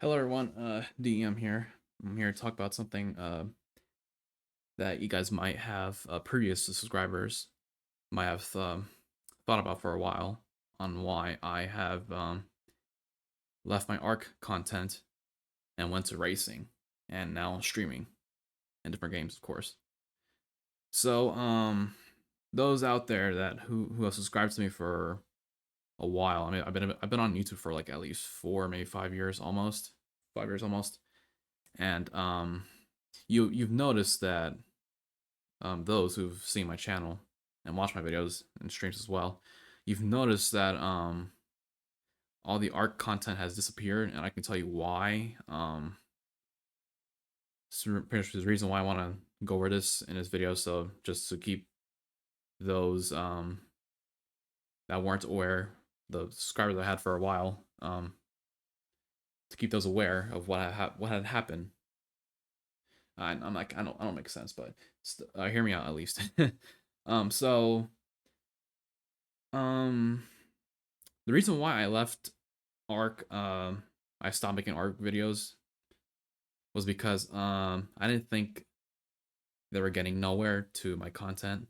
Hello everyone, DEM here. I'm here to talk about something that you guys might have previous subscribers might have thought about for a while on why I have left my ARC content and went to racing and now streaming in different games, of course. So those out there that who have subscribed to me for a while. I mean, I've been on YouTube for like at least 4, maybe 5 years almost, 5 years almost, and you've noticed that those who've seen my channel and watched my videos and streams as well, you've noticed that all the ARC content has disappeared, and I can tell you why. Pretty much the reason why I want to go over this in this video, so just to keep those that weren't aware, the subscribers I had for a while, to keep those aware of what had happened. I'm like I don't make sense, but hear me out at least. So um the reason why I left ARC, I stopped making ARC videos was because I didn't think they were getting nowhere to my content.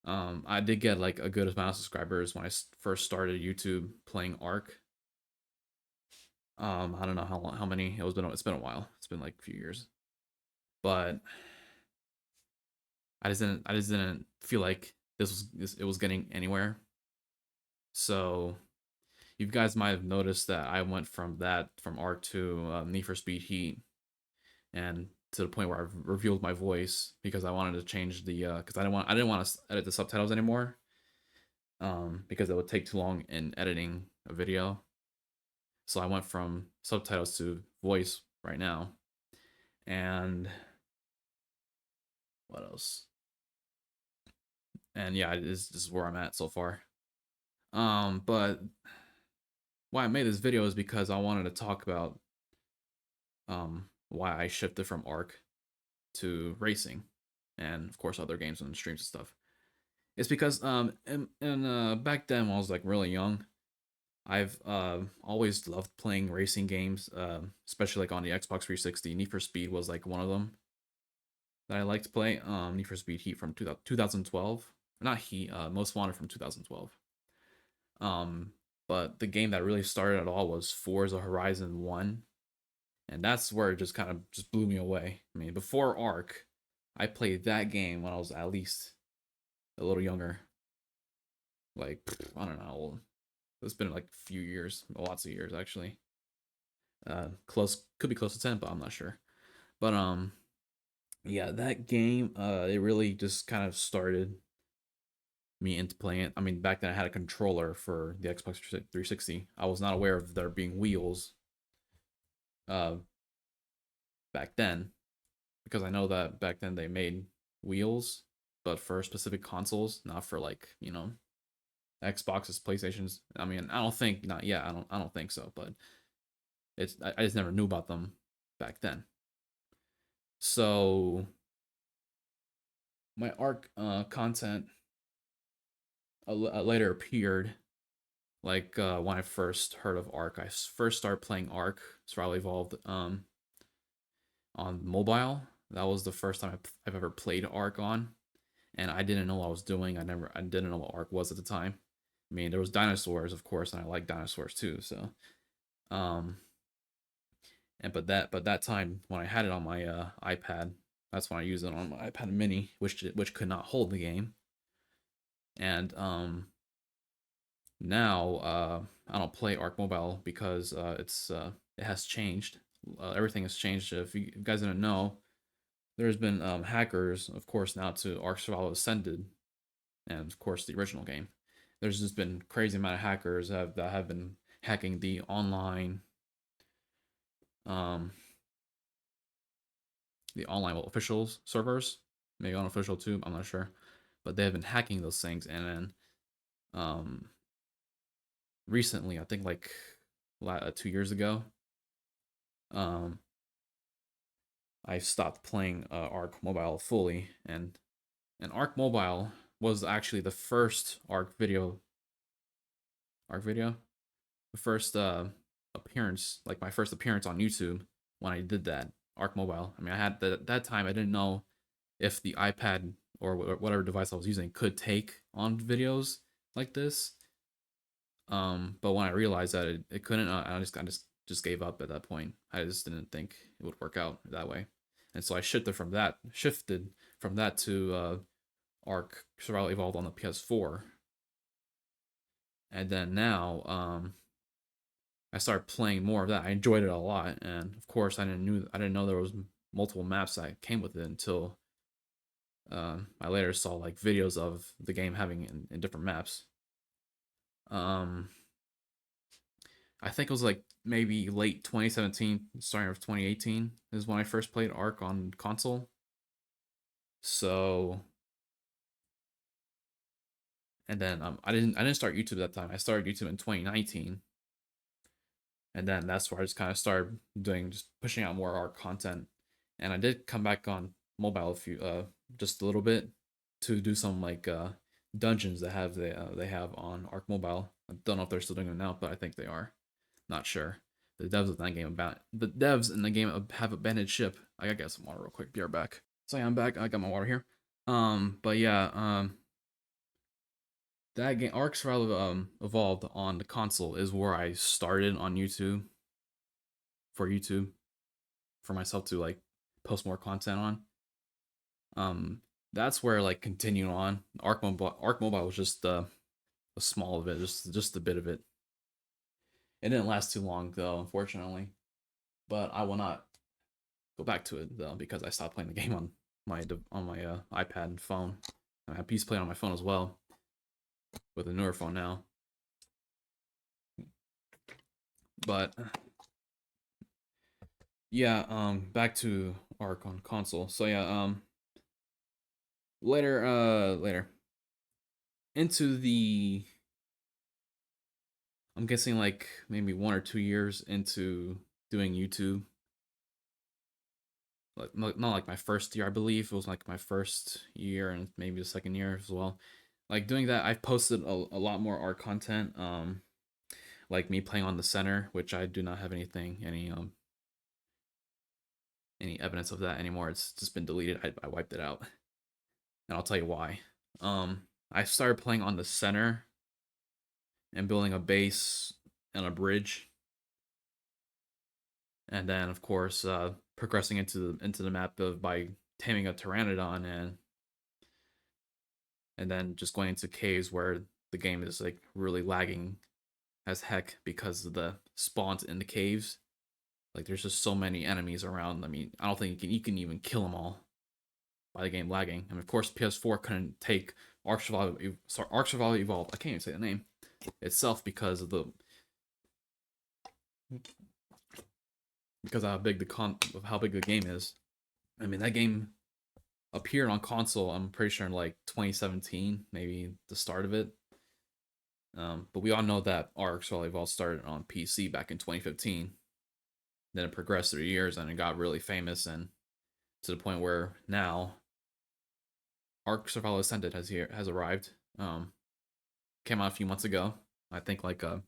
I did get like a good amount of subscribers when I first started YouTube playing ARC. I don't know how long, how many. It's been a while. It's been like a few years, but I just didn't feel like it was getting anywhere. So you guys might have noticed that I went from ARC to Need for Speed Heat, and to the point where I've revealed my voice because I wanted to change the because I didn't want to edit the subtitles anymore, because it would take too long in editing a video. So I went from subtitles to voice right now. And what else? And yeah, this is where I'm at so far. But why I made this video is because I wanted to talk about why I shifted from ARC to racing, and of course other games and streams and stuff. It's because back then when I was like really young, I've always loved playing racing games, especially like on the Xbox 360. Need for Speed was like one of them that I liked to play. Need for Speed Heat from 2012, not Heat, Most Wanted from 2012. Um, but the game that really started it all was Forza Horizon 1, and that's where it just kind of just blew me away. I mean, before Arc, I played that game when I was at least a little younger, like I don't know. It's been like a few years, lots of years actually. Close, could be close to 10, but I'm not sure. But yeah, that game, it really just kind of started me into playing it. I mean, back then I had a controller for the Xbox 360. I was not aware of there being wheels uh back then, because I know that back then they made wheels, but for specific consoles, not for like, Xboxes, PlayStations. I mean, I don't think not yet. I don't think so, but I just never knew about them back then. So my ARC content later appeared, like when I first heard of ARC. I first started playing ARC, Survival Evolved, on mobile. That was the first time I've ever played ARC on, and I didn't know what I was doing. I didn't know what ARC was at the time. I mean, there was dinosaurs, of course, and I like dinosaurs too. So, um, and but that time when I had it on my iPad, that's when I used it on my iPad Mini, which could not hold the game. And now I don't play Arc Mobile because it has changed. Everything has changed. If you guys didn't know, there's been hackers, of course, now to Arc Survival Ascended, and of course the original game. There's just been crazy amount of hackers that have been hacking um, the online officials servers, maybe unofficial too. I'm not sure, but they have been hacking those things, and then um, recently, I think like 2 years ago, um, I stopped playing Arc Mobile fully, and Arc Mobile was actually the first Arc video, the first appearance, like my first appearance on YouTube when I did that Arc Mobile. I mean, I had that time I didn't know if the iPad or whatever device I was using could take on videos like this. But when I realized that it couldn't, I just gave up at that point. I just didn't think it would work out that way, and so I shifted from that to Ark Survival Evolved on the PS4, and then now I started playing more of that. I enjoyed it a lot, and of course I didn't know there was multiple maps that came with it until I later saw like videos of the game having in different maps. Um, I think it was like maybe late 2017, starting of 2018 is when I first played Ark on console. So, and then I didn't start YouTube that time. I started YouTube in 2019, and then that's where I just kind of started doing just pushing out more Ark content. And I did come back on mobile a few just a little bit to do some like dungeons that they have on Ark Mobile. I don't know if they're still doing them now, but I think they are. Not sure. The devs in the game have abandoned ship. I gotta get some water real quick. Be right back. So yeah, I'm back. I got my water here. But yeah, that game Ark Survival Evolved on the console is where I started on YouTube for YouTube for myself to like post more content on. Um, that's where like continuing on Ark Mobile was just a small of it, just a bit of it. It didn't last too long though, unfortunately. But I will not go back to it though because I stopped playing the game on my iPad and phone. I have PC playing on my phone as well with a newer phone now. But yeah, back to Ark on console. So yeah, later into the I'm guessing like maybe 1 or 2 years into doing YouTube. Like not like my first year, I believe it was like my first year and maybe the second year as well. Like doing that, I've posted a lot more art content. Like me playing on the center, which I do not have any evidence of that anymore. It's just been deleted. I wiped it out, and I'll tell you why. I started playing on the center and building a base and a bridge, and then of course progressing into the map by taming a pteranodon and then just going into caves where the game is like really lagging as heck because of the spawns in the caves. Like there's just so many enemies around. I mean, I don't think you can even kill them all by the game lagging. I mean, of course, PS4 couldn't take Ark Survival Evolved. I can't even say the name itself because of how big the game is. I mean, that game appeared on console. I'm pretty sure in like 2017, maybe the start of it. But we all know that Ark Survival Evolved started on PC back in 2015. Then it progressed through years and it got really famous and to the point where now Ark Survival Ascended has arrived. Came out a few months ago. I think like the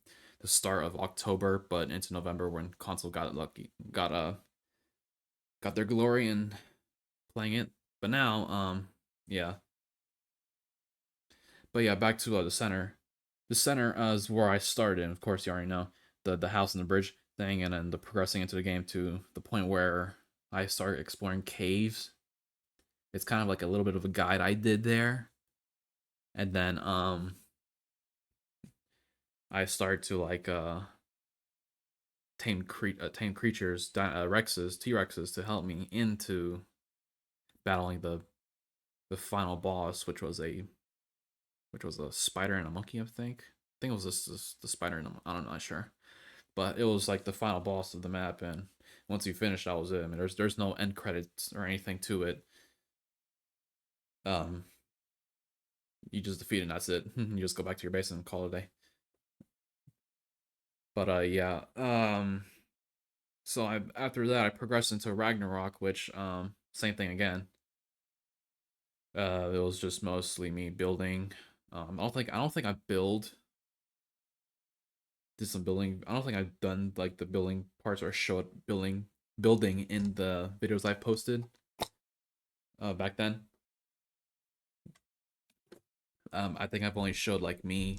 start of October, but into November when console got their glory in playing it. But now yeah. But yeah, back to the center. The center is where I started, and of course you already know the house and the bridge thing, and then the progressing into the game to the point where I started exploring caves. It's kind of like a little bit of a guide I did there, and then I started to like tame creatures, Rexes, T Rexes, to help me into battling the final boss, which was a spider and a monkey. I think it was the spider and I'm not sure, but it was like the final boss of the map, and once you finish, that was it. I mean, there's no end credits or anything to it. Um, you just defeat it, and that's it. You just go back to your base and call it a day. But yeah, so I after that I progressed into Ragnarok, which same thing again. It was just mostly me building. I don't think I build did some building. I don't think I've done like the building parts or showed building in the videos I posted back then. I think I've only showed like me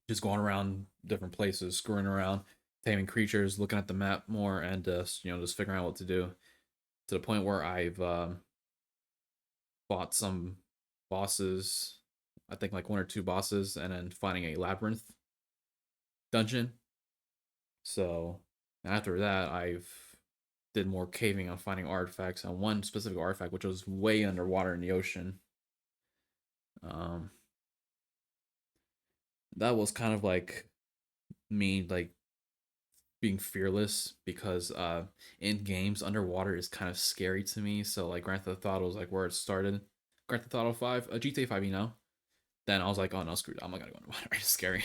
just going around different places, screwing around, taming creatures, looking at the map more, and just figuring out what to do. To the point where I've fought some bosses, I think like one or two bosses, and then finding a labyrinth dungeon. So after that, I've did more caving on finding artifacts on one specific artifact, which was way underwater in the ocean. Um, that was kind of like me like being fearless because in games underwater is kind of scary to me. So like Grand Theft Auto was like where it started. Grand Theft Auto 5, GTA 5, Then I was like, oh no, screw it. I'm not gonna go underwater. It's scary.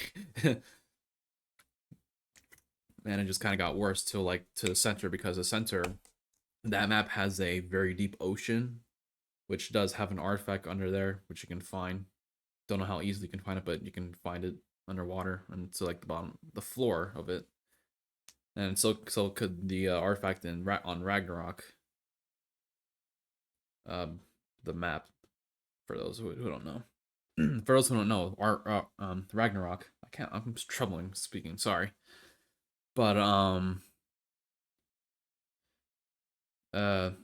And it just kind of got worse to like to the center because the center that map has a very deep ocean, which does have an artifact under there, which you can find. Don't know how easily you can find it, but you can find it underwater and to like the bottom, the floor of it. And so could the artifact on Ragnarok, um, the map. For those who don't know, for those who don't know, Ragnarok. I can't. I'm troubling speaking. Sorry, but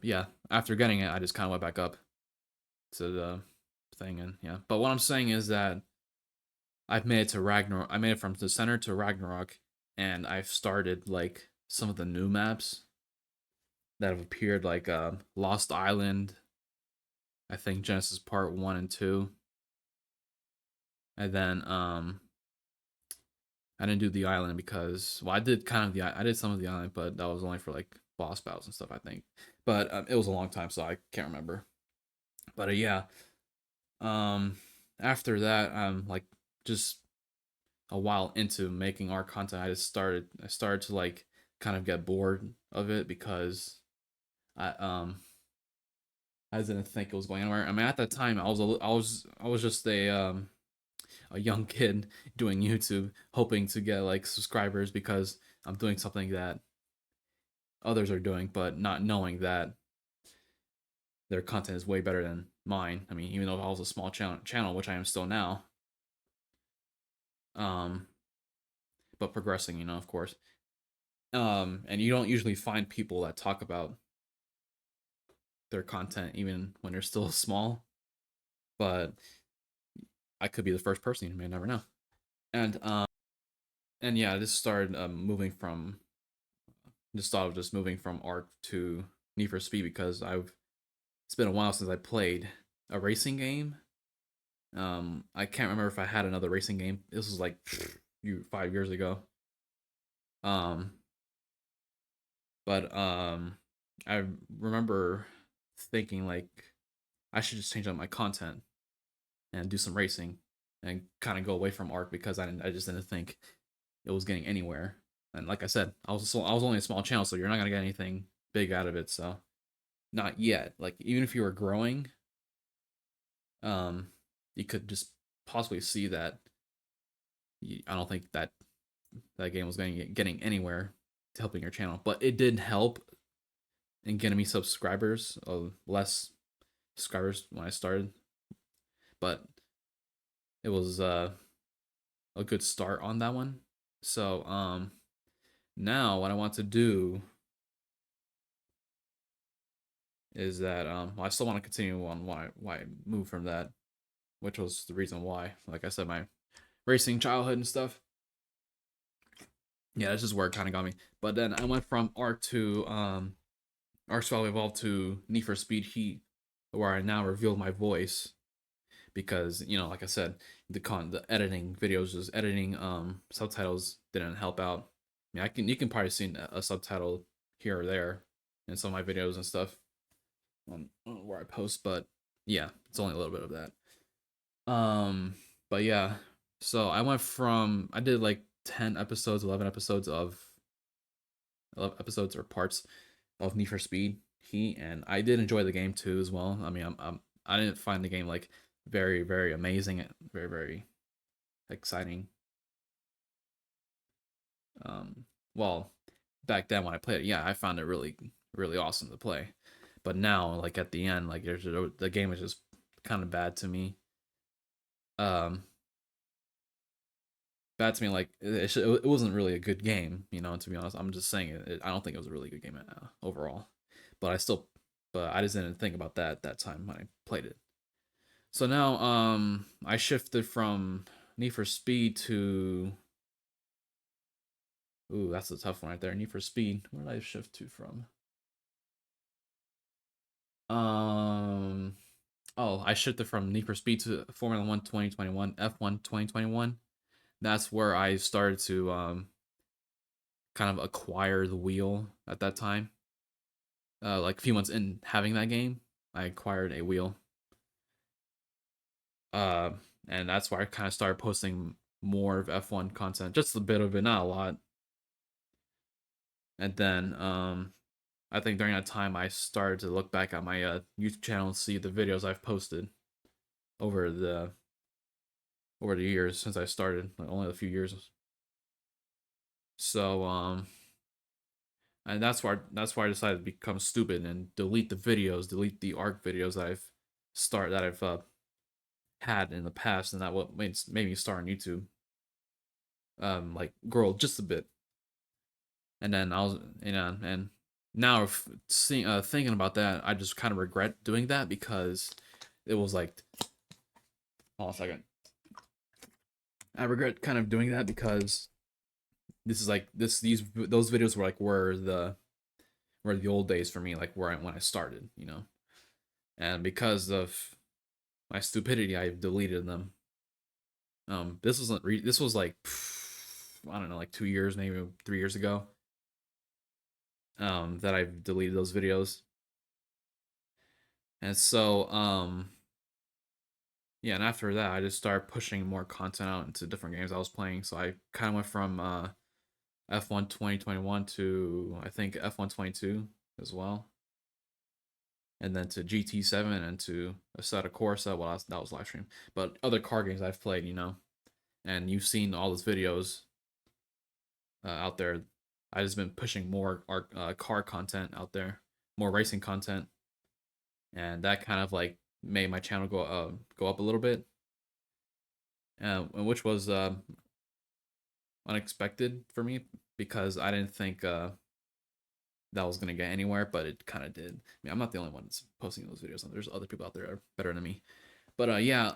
yeah. After getting it, I just kind of went back up to the thing, and yeah. But what I'm saying is that I've made it to Ragnarok. I made it from the center to Ragnarok, and I've started like some of the new maps that have appeared, like Lost Island. I think Genesis Part 1 and 2. And then I didn't do the island because I did I did some of the island, but that was only for like boss battles and stuff, I think. But it was a long time, so I can't remember. But yeah, um, after that, like just a while into making art content, I started to like kind of get bored of it because I I didn't think it was going anywhere. I mean, at that time, I was just a young kid doing YouTube, hoping to get like subscribers because I'm doing something that others are doing, but not knowing that their content is way better than mine. I mean, even though I was a small channel, which I am still now, um, but progressing, of course. And you don't usually find people that talk about their content even when they're still small. But I could be the first person. You may never know. And yeah, I just started moving from just thought of just moving from Arc to Need for Speed because it's been a while since I played a racing game. I can't remember if I had another racing game. This was like 5 years ago. Um, but I remember thinking like I should just change up my content and do some racing and kind of go away from Arc because I just didn't think it was getting anywhere. And like I said, I was only a small channel, so you're not gonna get anything big out of it. So not yet. Like even if you were growing, um, you could just possibly see that. I don't think that game was getting anywhere to helping your channel, but it did help in getting me subscribers, less subscribers when I started, but it was a good start on that one. So now what I want to do is that I still want to continue on why I moved from that, which was the reason why. Like I said, my racing childhood and stuff. Yeah, that's just where it kind of got me. But then I went from Arc to Arc Survival Evolved to Need for Speed Heat, where I now reveal my voice because like I said, the editing videos, just editing subtitles didn't help out. I mean, you can probably see a subtitle here or there in some of my videos and stuff on where I post, but yeah, it's only a little bit of that. But yeah, so I did like 10 episodes, 11 episodes of 11 episodes or parts of Need for Speed Heat, and I did enjoy the game too as well. I mean, I didn't find the game like very very amazing, very very exciting. Well, back then when I played it, yeah, I found it really really awesome to play. But now, like at the end, like the game is just kind of bad to me. Um, bad to me. Like it wasn't really a good game, you know. To be honest, I'm just saying it. I don't think it was a really good game overall. But I just didn't think about that at that time when I played it. So now, I shifted from Need for Speed to. Ooh, that's a tough one right there. Need for Speed. Where did I shift to from? Um. Oh, I shifted from Need for Speed to Formula One 2021, F1 2021. That's where I started to kind of acquire the wheel at that time. Like a few months in having that game, I acquired a wheel. Uh, and that's where I kind of started posting more of F1 content, just a bit of it, not a lot. And then I think during that time I started to look back at my YouTube channel and see the videos I've posted over the years since I started, like only a few years. So and that's why I decided to become stupid and delete the videos, delete the ARC videos that I've had in the past, and that what made me start on YouTube. Like grow just a bit, and then I was, you know, and now seeing thinking about that, I just kind of regret doing that because it was like, hold on a second, I regret kind of doing that because this is like these those videos were like were the old days for me, like when I started, you know, and because of my stupidity, I deleted them. This was like I don't know, like 2 years, maybe 3 years ago. That I've deleted those videos, and so yeah, and after that, I just started pushing more content out into different games I was playing. So I kind of went from F1 2021 to I think F1 22 as well, and then to GT7 and to Assetto Corsa. Well, that was live stream, but other car games I've played, you know, and you've seen all those videos out there. I just been pushing more car content out there, more racing content, and that kind of like made my channel go up a little bit, which was unexpected for me because I didn't think that was gonna get anywhere, but it kind of did. I mean, I'm not the only one that's posting those videos. There's other people out there that are better than me, but yeah,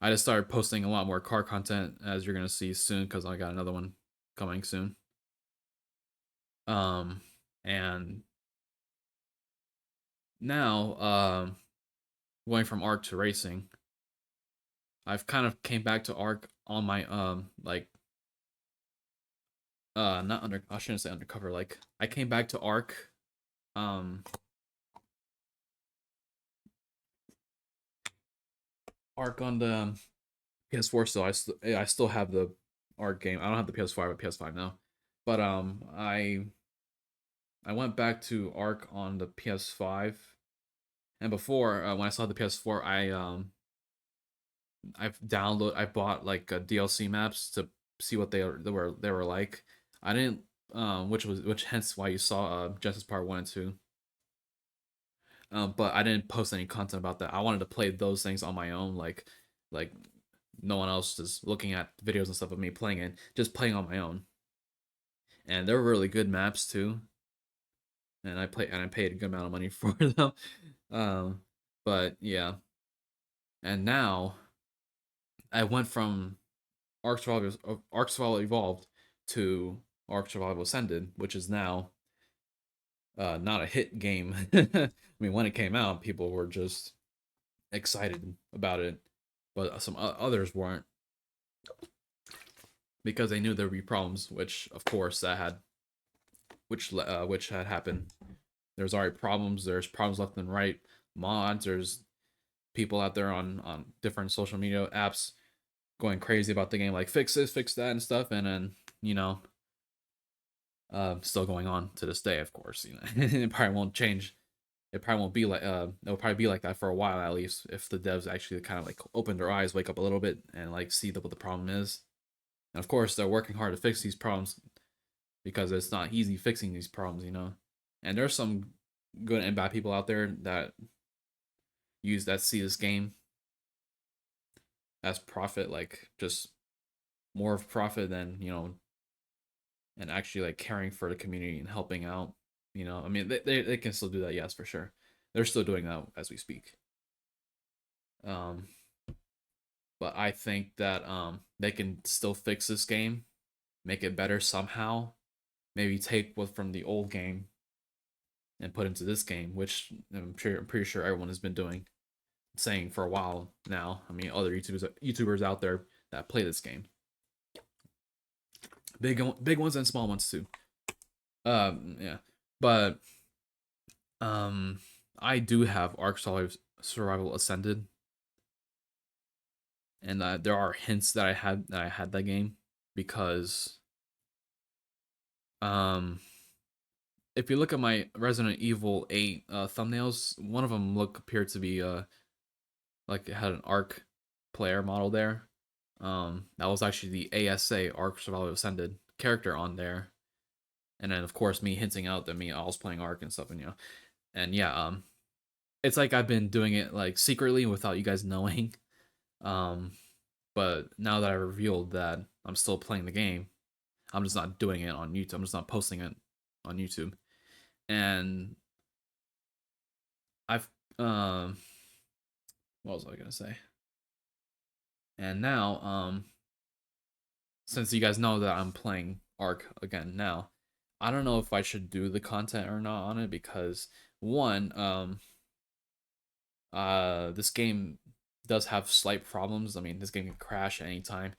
I just started posting a lot more car content as you're gonna see soon because I got another one coming soon. Um, and now going from arc to racing, I've kind of came back to arc on my like not under I shouldn't say undercover, like I came back to arc um arc on the PS4 still. I still have the arc game. I don't have the PS5 but PS5 now. But I went back to arc on the PS5, and before when I saw the PS4, I bought like DLC maps to see what they were like. I didn't which hence why you saw Justice Part 1 and 2. But I didn't post any content about that. I wanted to play those things on my own, like no one else is looking at videos and stuff of me playing it, just playing on my own. And they're really good maps too. And I paid a good amount of money for them. Um, but yeah. And now I went from Ark Survival Evolved to Ark Survival Ascended, which is now not a hit game. I mean, when it came out, people were just excited about it, but some others weren't because they knew there would be problems, which of course that had which had happened. There's already problems. There's problems left and right. Mods. There's people out there on different social media apps going crazy about the game, like fix this, fix that, and stuff. And then you know, still going on to this day. Of course, you know, it probably won't change. It probably won't be like it'll probably be like that for a while at least if the devs actually kind of like open their eyes, wake up a little bit, and like see what the problem is, And of course, they're working hard to fix these problems because it's not easy fixing these problems, you know. And there's some good and bad people out there that see this game as profit, like just more of profit than, you know, and actually like caring for the community and helping out. You know, I mean, they can still do that, yes, for sure. They're still doing that as we speak. Um, but I think that they can still fix this game, make it better somehow. Maybe take what from the old game and put into this game, which I'm pretty sure everyone has been doing, saying for a while now. I mean, other YouTubers out there that play this game, big ones and small ones too. Yeah, but um, I do have Ark Survival Ascended, and there are hints that I had that game because um if you look at my Resident Evil 8 thumbnails, one of them appeared to be like it had an Ark player model there. That was actually the ASA Ark Survival Ascended character on there. And then of course me hinting out that I was playing Ark and stuff, and you know. And yeah, it's like I've been doing it like secretly without you guys knowing. Um but now that I revealed that I'm still playing the game, I'm just not doing it on YouTube. I'm just not posting it on YouTube. And I've what was I gonna say? And now, since you guys know that I'm playing Ark again now, I don't know if I should do the content or not on it because one, this game does have slight problems. I mean, this game can crash at any time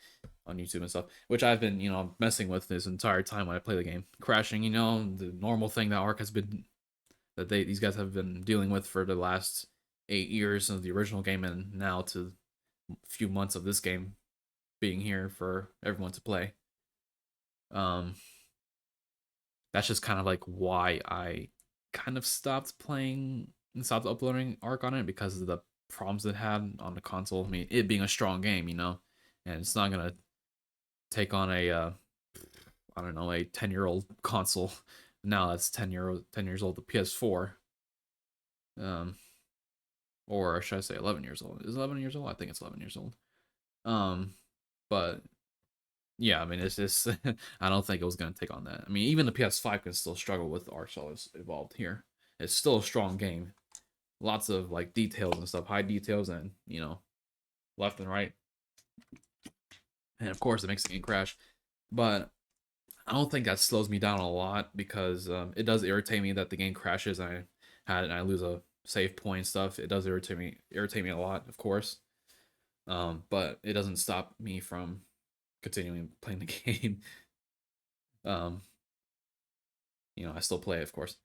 on YouTube and stuff, which I've been, you know, messing with this entire time when I play the game. Crashing, you know, the normal thing that Ark has been these guys have been dealing with for the last 8 years of the original game, and now to a few months of this game being here for everyone to play. Um, that's just kind of like why I kind of stopped playing and stopped uploading Ark on it because of the problems it had on the console. I mean, it being a strong game, you know, and it's not gonna take on a I don't know, a 10-year-old console. Now that's 10 years old, the PS4. Um, or should I say 11 years old? Is it 11 years old? I think it's 11 years old. Um, but yeah, I mean, it's just I don't think it was gonna take on that. I mean, even the PS5 can still struggle with Ark Survival Evolved here. It's still a strong game. Lots of like details and stuff, high details, and you know, left and right, and of course it makes the game crash. But I don't think that slows me down a lot because it does irritate me that the game crashes and I lose a save point and stuff. It does irritate me a lot, of course. But it doesn't stop me from continuing playing the game. um, you know, I still play, of course.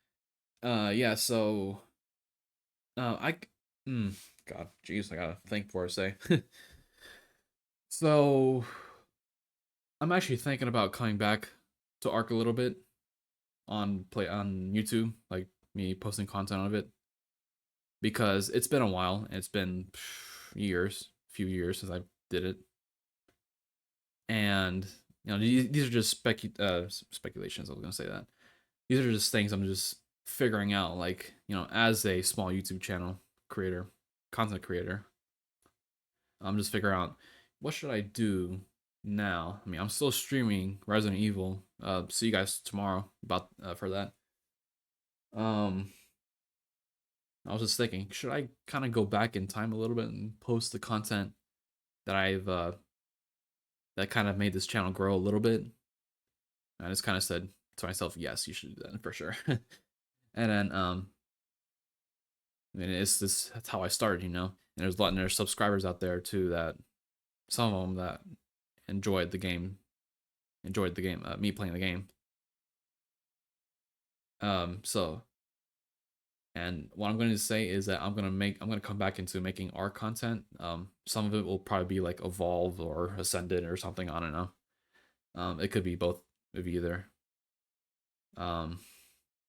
Yeah. So, I, mm, God, jeez, I gotta think before I say. So, I'm actually thinking about coming back to Ark a little bit on YouTube, like me posting content on it because it's been a while. It's been few years since I did it, and you know these are just speculations. I was gonna say that these are just things I'm just figuring out. Like you know, as a small YouTube channel creator, content creator, I'm just figuring out what should I do now. I mean, I'm still streaming Resident Evil. See you guys tomorrow about for that. Um, I was just thinking, should I kind of go back in time a little bit and post the content that I've that kind of made this channel grow a little bit? I just kind of said to myself, yes, you should do that for sure. And then I mean, it's this that's how I started, you know. And there's subscribers out there too that some of them that enjoyed the game, me playing the game. So and what I'm going to say is that I'm going to come back into making Ark content. Some of it will probably be like Evolve or Ascended or something. I don't know. It could be both of either. Um,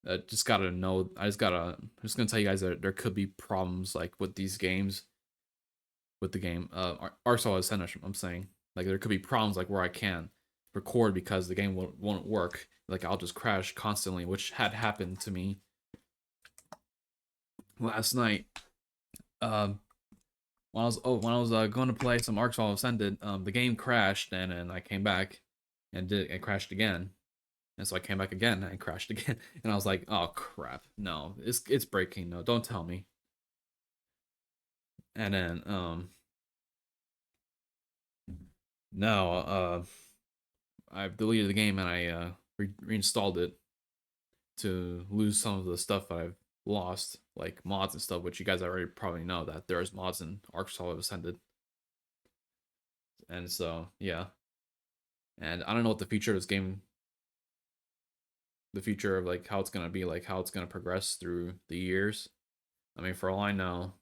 I just gotta know. I'm just gonna tell you guys that there could be problems like with these games, with the game. Arsenal Ascended. I'm saying like there could be problems like where I can record because the game won't work. Like I'll just crash constantly, which had happened to me last night. Um, when I was going to play some Ark Survival Ascended, the game crashed and I came back and it crashed again. And so I came back again and it crashed again. And I was like, oh crap. No, it's breaking. No, don't tell me. And then no, I've deleted the game and I reinstalled it to lose some of the stuff that I've lost, like mods and stuff, which you guys already probably know that there's mods in Ark Survival Ascended. And so yeah. And I don't know what the future of this game, the future of like how it's gonna be, like how it's gonna progress through the years. I mean, for all I know,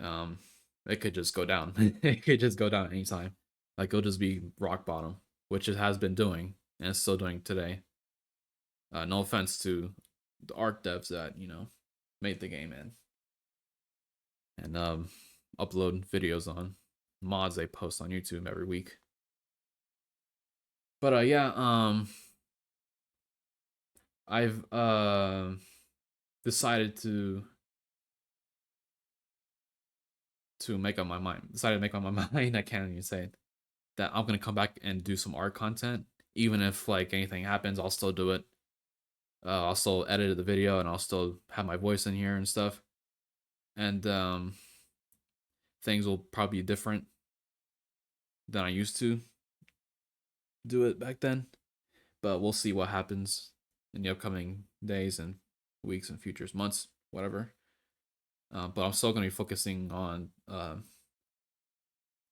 um, it could just go down. It could just go down anytime. Like it'll just be rock bottom, which it has been doing and it's still doing today. No offense to the Ark devs that made the game and upload videos on mods they post on YouTube every week. But yeah, I've decided to make up my mind. Decided to make up my mind. I can't even say it. That I'm gonna come back and do some art content, even if like anything happens. I'll still do it. I'll still edit the video and I'll still have my voice in here and stuff. And things will probably be different than I used to do it back then. But we'll see what happens in the upcoming days and weeks and futures, months, whatever. But I'm still gonna be focusing on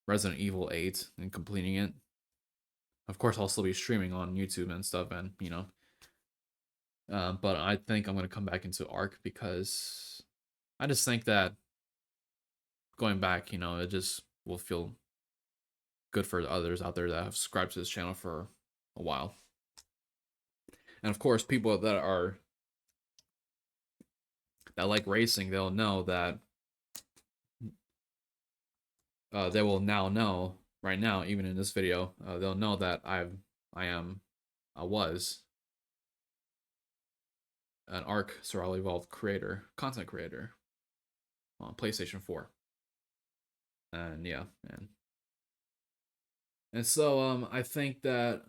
Resident Evil 8 and completing it. Of course, I'll still be streaming on YouTube and stuff, and but I think I'm gonna come back into Ark because I just think that going back, it just will feel good for others out there that have subscribed to this channel for a while. And of course, people that like racing, they'll know that they will now know right now, even in this video, they'll know that I was an Ark Survival Evolved content creator on PlayStation 4. And yeah, and so I think that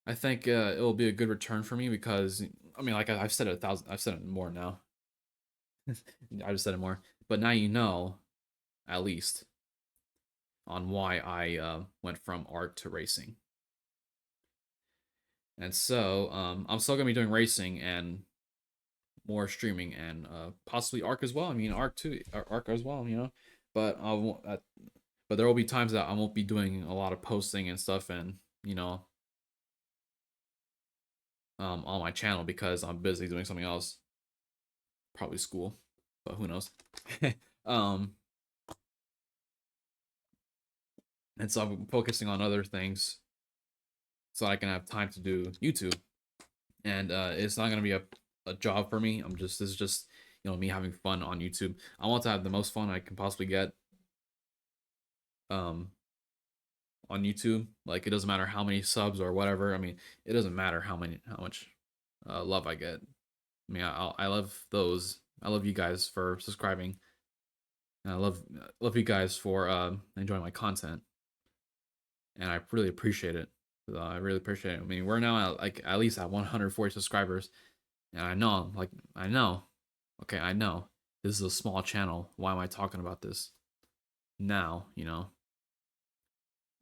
it will be a good return for me because I mean, like I've said it I've said it more now. I just said it more, but now you know, at least, on why I went from art to racing. And so I'm still gonna be doing racing and more streaming and possibly Ark as well. I mean, Ark too, Ark as well, But but there will be times that I won't be doing a lot of posting and stuff, and on my channel because I'm busy doing something else, probably school, but who knows. um, and so I'm focusing on other things so I can have time to do YouTube, and it's not gonna be a job for me. This is just me having fun on YouTube. I want to have the most fun I can possibly get um on YouTube. Like it doesn't matter how many subs or whatever. I mean, it doesn't matter how much love I get. I mean, I love those. I love you guys for subscribing. And I love you guys for enjoying my content, and I really appreciate it. I really appreciate it. I mean, we're now at least at 140 subscribers, and I know, okay, I know this is a small channel. Why am I talking about this now? I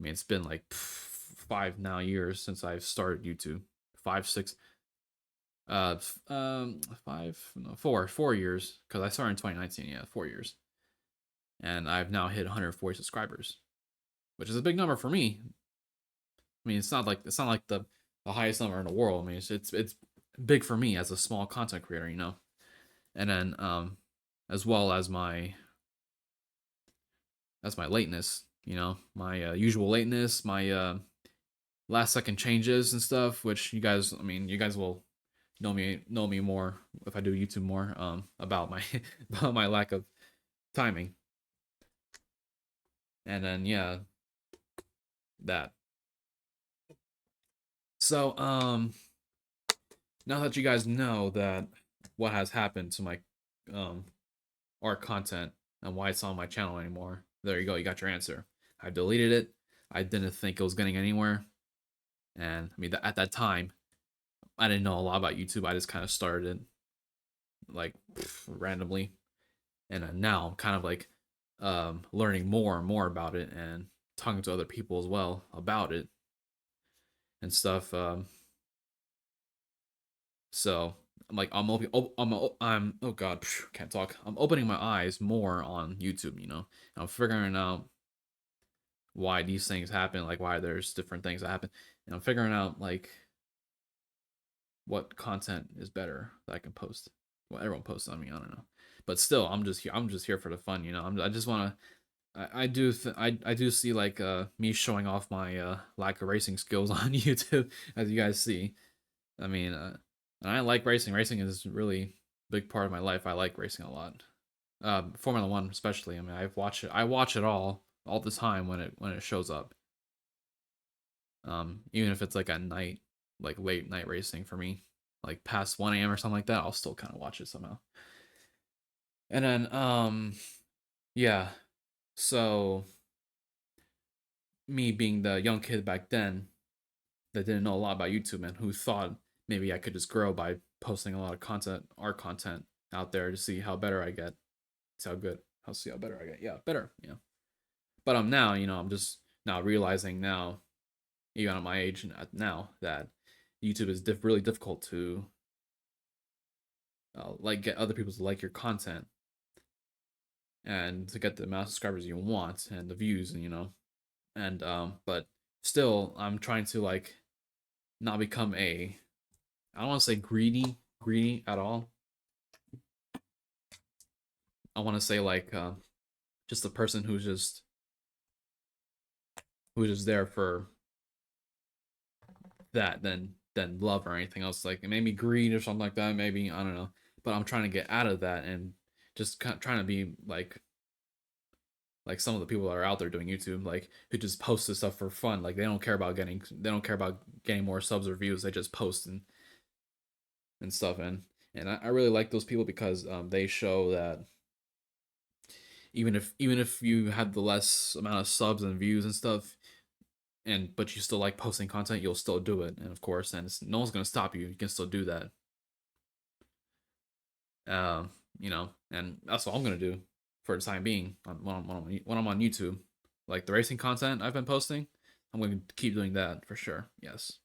mean, it's been like 5 years since I've started YouTube. 5, 6, 5, no, 4 years because I started in 2019. Yeah, 4 years, and I've now hit 140 subscribers, which is a big number for me. I mean, it's not like the highest number in the world. I mean, it's big for me as a small content creator, And then as well as my lateness, my usual lateness, my last second changes and stuff, which you guys will know me more if I do YouTube more about my about my lack of timing. And then yeah, that. So now that you guys know that what has happened to my um art content and why it's on my channel anymore, there you go, you got your answer. I deleted it. I didn't think it was getting anywhere. And I mean, at that time, I didn't know a lot about YouTube. I just kind of started like randomly, and now I'm kind of like learning more and more about it and talking to other people as well about it and stuff. So I'm like I'm oh god, can't talk. I'm opening my eyes more on YouTube. I'm figuring out why these things happen, like why there's different things that happen, and I'm figuring out like what content is better that I can post. Well, everyone posts on me. I don't know, but still, I'm just here. I'm just here for the fun. I just want to. I do see like me showing off my lack of racing skills on YouTube, as you guys see. I mean, and I like racing. Racing is really a big part of my life. I like racing a lot. Formula One especially. I mean, I've watched it. I watch it all the time when it shows up. Even if it's like at night, like late night racing for me, like past 1 a.m. or something like that, I'll still kind of watch it somehow. And then yeah, so me being the young kid back then that didn't know a lot about YouTube and who thought maybe I could just grow by posting a lot of content, art content out there to see how better I get, see how good, how see how better I get. Yeah, better. Yeah. But I'm now, I'm just now realizing now, even at my age now, that YouTube is really difficult to like get other people to like your content and to get the amount of subscribers you want and the views and and but still I'm trying to like not become I don't want to say greedy at all. I want to say like just a person who's just there for that than love or anything else, like maybe greed or something like that, maybe I don't know, but I'm trying to get out of that and just kind of trying to be like some of the people that are out there doing YouTube, like who just post this stuff for fun. Like they don't care about getting more subs or views. They just post and stuff. And I really like those people because they show that even if you have the less amount of subs and views and stuff, and but you still like posting content, you'll still do it. And of course, and no one's gonna stop you. You can still do that. And that's what I'm gonna do for the time being when I'm on YouTube. Like the racing content I've been posting, I'm going to keep doing that for sure. Yes,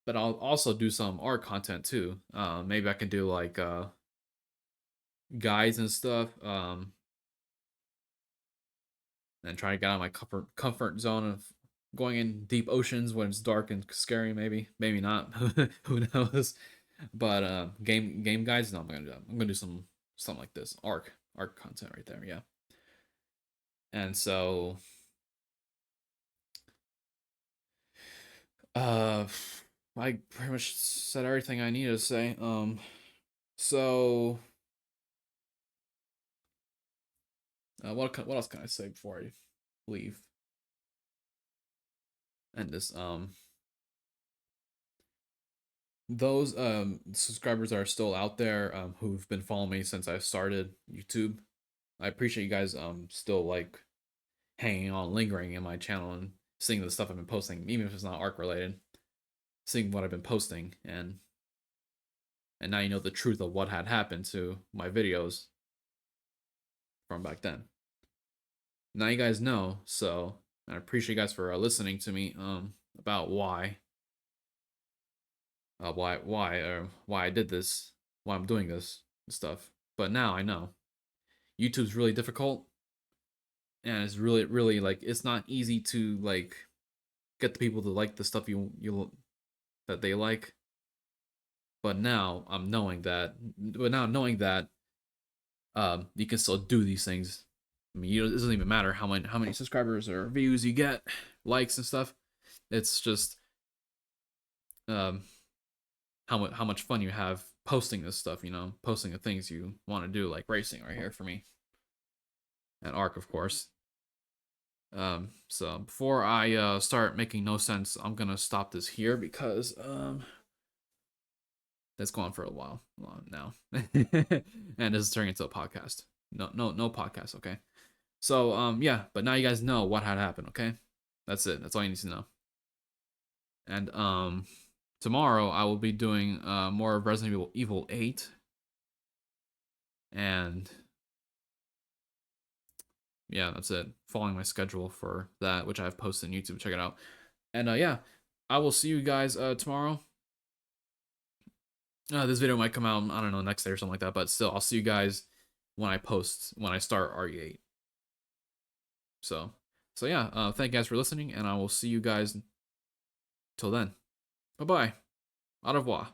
but I'll also do some art content too. Maybe I can do like guides and stuff. And try to get out of my comfort zone of going in deep oceans when it's dark and scary. Maybe not. Who knows? But game guides. No, I'm gonna do something like this. Arc content right there. Yeah. And so uh I pretty much said everything I needed to say. So what else can I say before I leave? And this those subscribers that are still out there who've been following me since I started YouTube, I appreciate you guys still like hanging on, lingering in my channel and seeing the stuff I've been posting, even if it's not arc related, seeing what I've been posting, and now you know the truth of what had happened to my videos from back then. Now you guys know, so I appreciate you guys for listening to me about why I did this, why I'm doing this stuff. But now I know YouTube's really difficult, and it's really like it's not easy to like get the people to like the stuff you that they like. But now I'm knowing that, you can still do these things. I mean, it doesn't even matter how many subscribers or views you get, likes and stuff. It's just um how much fun you have posting this stuff. Posting the things you want to do, like racing right here for me, and Arc, of course. So before I start making no sense, I'm gonna stop this here because that's going on for a while now, and this is turning into a podcast. No podcast. Okay. So yeah, but now you guys know what had happened. Okay, that's it. That's all you need to know. And tomorrow I will be doing more of Resident Evil 8, and yeah, that's it. Following my schedule for that, which I have posted on YouTube. Check it out. And yeah, I will see you guys tomorrow. This video might come out, I don't know, next day or something like that, but still, I'll see you guys when I start RE8. So, yeah, thank you guys for listening, and I will see you guys till then. Bye bye. Au revoir.